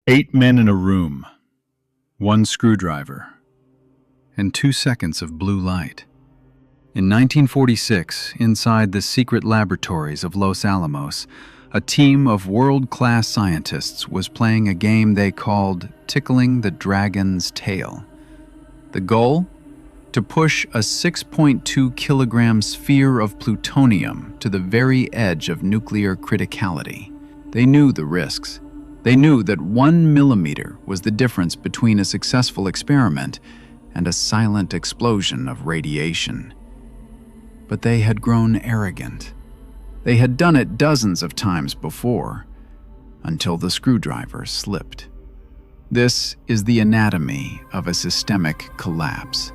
8 men in a room, 1 screwdriver, and 2 seconds of blue light. In 1946, inside the secret laboratories of Los Alamos, a team of world-class scientists was playing a game they called Tickling the Dragon's Tail. The goal? To push a 6.2 kilogram sphere of plutonium to the very edge of nuclear criticality. They knew the risks. They knew that 1 millimeter was the difference between a successful experiment and a silent explosion of radiation. But they had grown arrogant. They had done it dozens of times before, until the screwdriver slipped. This is the anatomy of a systemic collapse.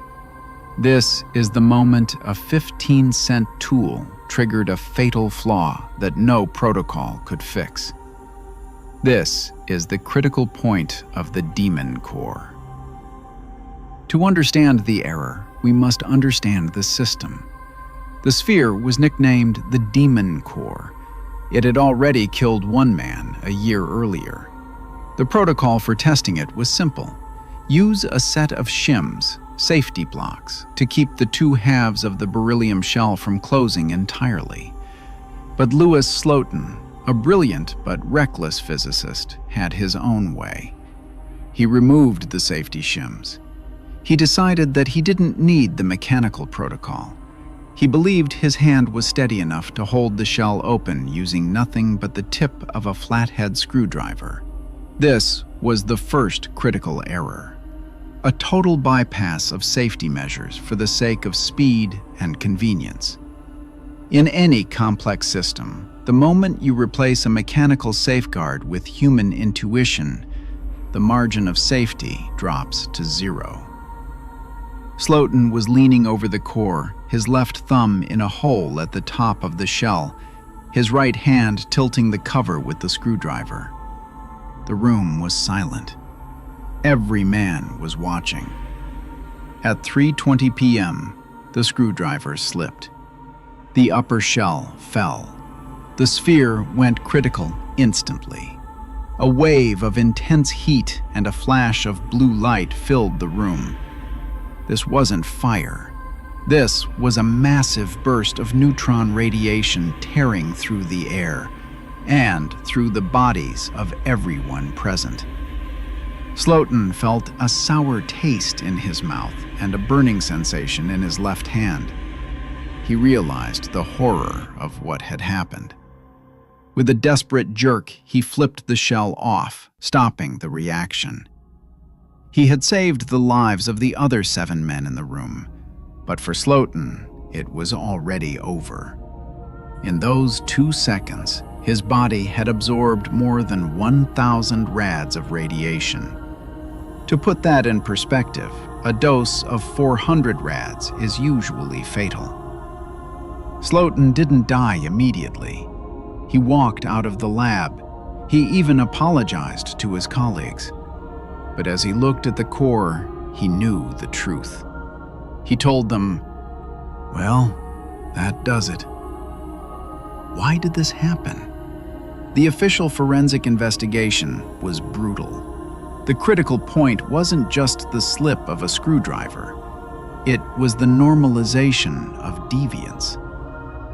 This is the moment a 15-cent tool triggered a fatal flaw that no protocol could fix. This is the critical point of the demon core. To understand the error, we must understand the system. The sphere was nicknamed the demon core. It had already killed 1 man a year earlier. The protocol for testing it was simple. Use a set of shims, safety blocks, to keep the 2 halves of the beryllium shell from closing entirely. But Louis Slotin, a brilliant but reckless physicist, had his own way. He removed the safety shims. He decided that he didn't need the mechanical protocol. He believed his hand was steady enough to hold the shell open using nothing but the tip of a flathead screwdriver. This was the first critical error. A total bypass of safety measures for the sake of speed and convenience. In any complex system, the moment you replace a mechanical safeguard with human intuition, the margin of safety drops to 0. Slotin was leaning over the core, his left thumb in a hole at the top of the shell, his right hand tilting the cover with the screwdriver. The room was silent. Every man was watching. At 3:20 p.m., the screwdriver slipped. The upper shell fell. The sphere went critical instantly. A wave of intense heat and a flash of blue light filled the room. This wasn't fire. This was a massive burst of neutron radiation tearing through the air and through the bodies of everyone present. Slotin felt a sour taste in his mouth and a burning sensation in his left hand. He realized the horror of what had happened. With a desperate jerk, he flipped the shell off, stopping the reaction. He had saved the lives of the other 7 men in the room, but for Slotin, it was already over. In those 2 seconds, his body had absorbed more than 1,000 rads of radiation. To put that in perspective, a dose of 400 rads is usually fatal. Slotin didn't die immediately. He walked out of the lab. He even apologized to his colleagues. But as he looked at the core, he knew the truth. He told them, "Well, that does it." Why did this happen? The official forensic investigation was brutal. The critical point wasn't just the slip of a screwdriver. It was the normalization of deviance.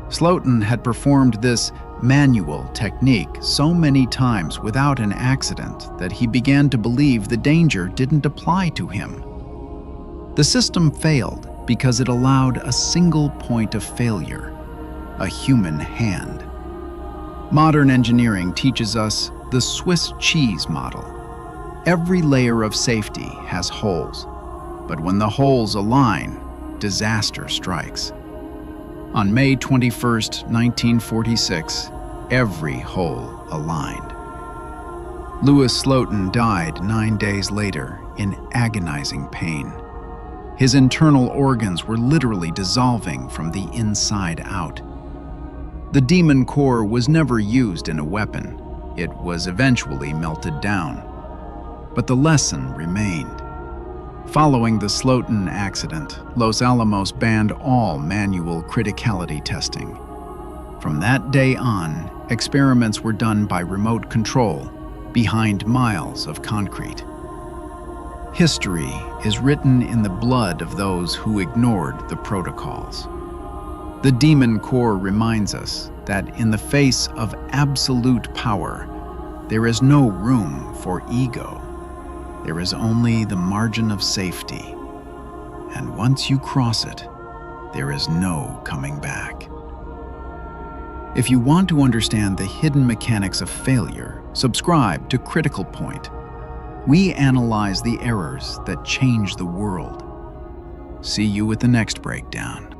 Slotin had performed this manual technique so many times without an accident that he began to believe the danger didn't apply to him. The system failed because it allowed a single point of failure, a human hand. Modern engineering teaches us the Swiss cheese model. Every layer of safety has holes, but when the holes align, disaster strikes. On May 21, 1946, every hole aligned. Louis Slotin died 9 days later in agonizing pain. His internal organs were literally dissolving from the inside out. The demon core was never used in a weapon. It was eventually melted down. But the lesson remained. Following the Slotin accident, Los Alamos banned all manual criticality testing. From that day on, experiments were done by remote control, behind miles of concrete. History is written in the blood of those who ignored the protocols. The Demon Core reminds us that in the face of absolute power, there is no room for ego. There is only the margin of safety. And once you cross it, there is no coming back. If you want to understand the hidden mechanics of failure, subscribe to Critical Point. We analyze the errors that change the world. See you at the next breakdown.